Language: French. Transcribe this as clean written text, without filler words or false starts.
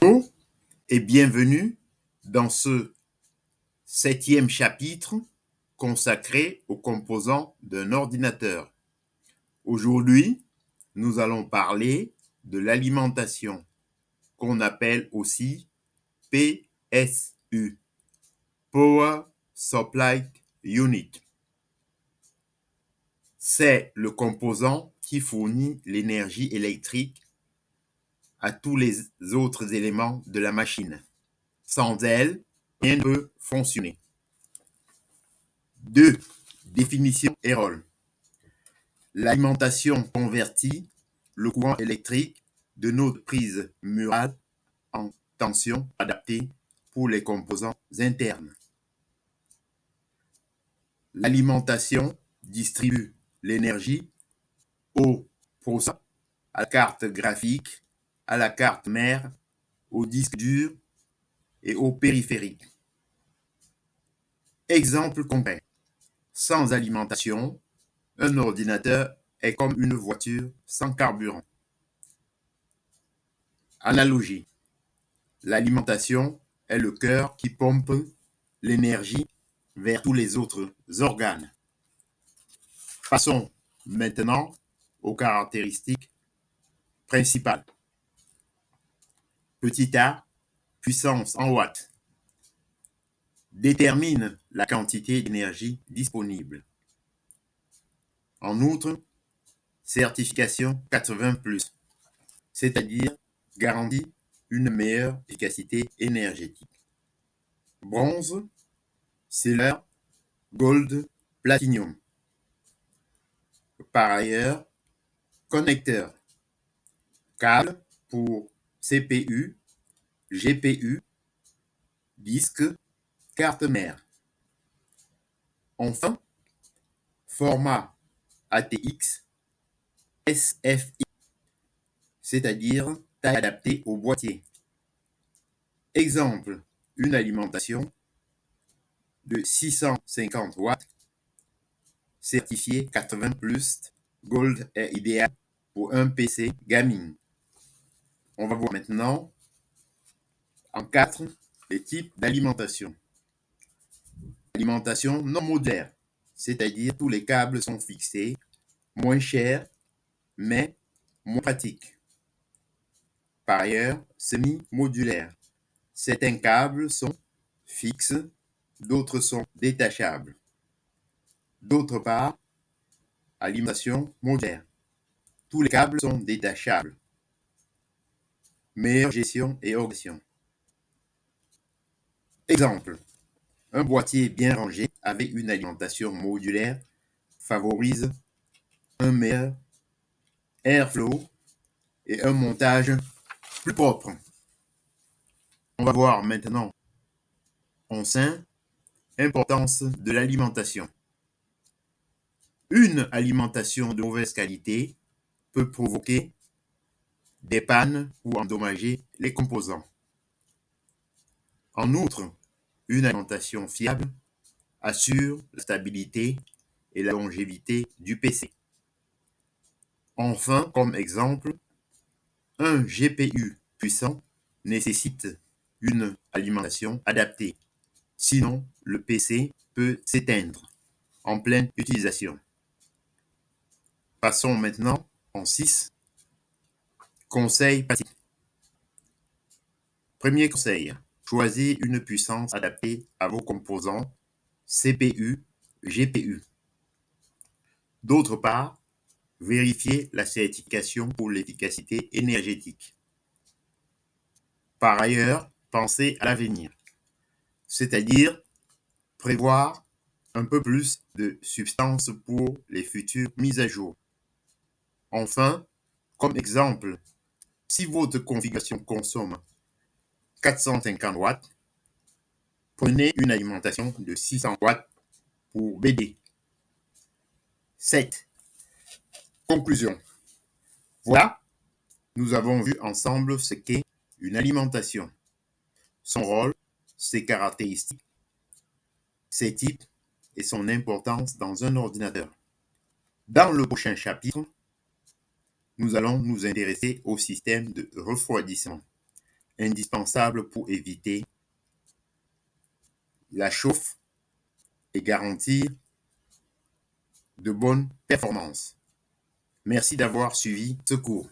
Bonjour et bienvenue dans ce 7e chapitre consacré aux composants d'un ordinateur. Aujourd'hui, nous allons parler de l'alimentation, qu'on appelle aussi PSU, Power Supply Unit. C'est le composant qui fournit l'énergie électrique à tous les autres éléments de la machine. Sans elle, rien ne peut fonctionner. 2. Définition et rôle. L'alimentation convertit le courant électrique de notre prise murale en tension adaptée pour les composants internes. L'alimentation distribue l'énergie au processeur, à la carte graphique, à la carte mère, au disque dur et au périphérique. Exemple concret. Sans alimentation, un ordinateur est comme une voiture sans carburant. Analogie. L'alimentation est le cœur qui pompe l'énergie vers tous les autres organes. Passons maintenant aux caractéristiques principales. Petit a, puissance en watts, détermine la quantité d'énergie disponible. En outre, certification 80+, c'est-à-dire garantit une meilleure efficacité énergétique. Bronze, silver, gold, platinum. Par ailleurs, connecteur, câble pour CPU, GPU, disque, carte mère. Enfin, format ATX, SFI, c'est-à-dire taille adaptée au boîtier. Exemple, une alimentation de 650 watts, certifié 80+, Gold est idéal pour un PC gaming. On va voir maintenant en 4 les types d'alimentation. Alimentation non modulaire, c'est-à-dire tous les câbles sont fixés, moins chers, mais moins pratiques. Par ailleurs, semi-modulaire. Certains câbles sont fixes, d'autres sont détachables. D'autre part, alimentation modulaire. Tous les câbles sont détachables. Meilleure gestion et organisation. Exemple, un boîtier bien rangé avec une alimentation modulaire favorise un meilleur airflow et un montage plus propre. On va voir maintenant en 5 importance de l'alimentation. Une alimentation de mauvaise qualité peut provoquer des pannes ou endommager les composants. En outre, une alimentation fiable assure la stabilité et la longévité du PC. Enfin, comme exemple, un GPU puissant nécessite une alimentation adaptée. Sinon, le PC peut s'éteindre en pleine utilisation. Passons maintenant en 6. Conseils pratiques. Premier conseil, choisissez une puissance adaptée à vos composants CPU, GPU. D'autre part, vérifiez la certification pour l'efficacité énergétique. Par ailleurs, pensez à l'avenir, c'est-à-dire prévoir un peu plus de substance pour les futures mises à jour. Enfin, comme exemple, si votre configuration consomme 450 watts, prenez une alimentation de 600 watts pour BD. 7. Conclusion. Voilà, nous avons vu ensemble ce qu'est une alimentation, son rôle, ses caractéristiques, ses types et son importance dans un ordinateur. Dans le prochain chapitre, nous allons nous intéresser au système de refroidissement, indispensables pour éviter la chauffe et garantir de bonnes performances. Merci d'avoir suivi ce cours.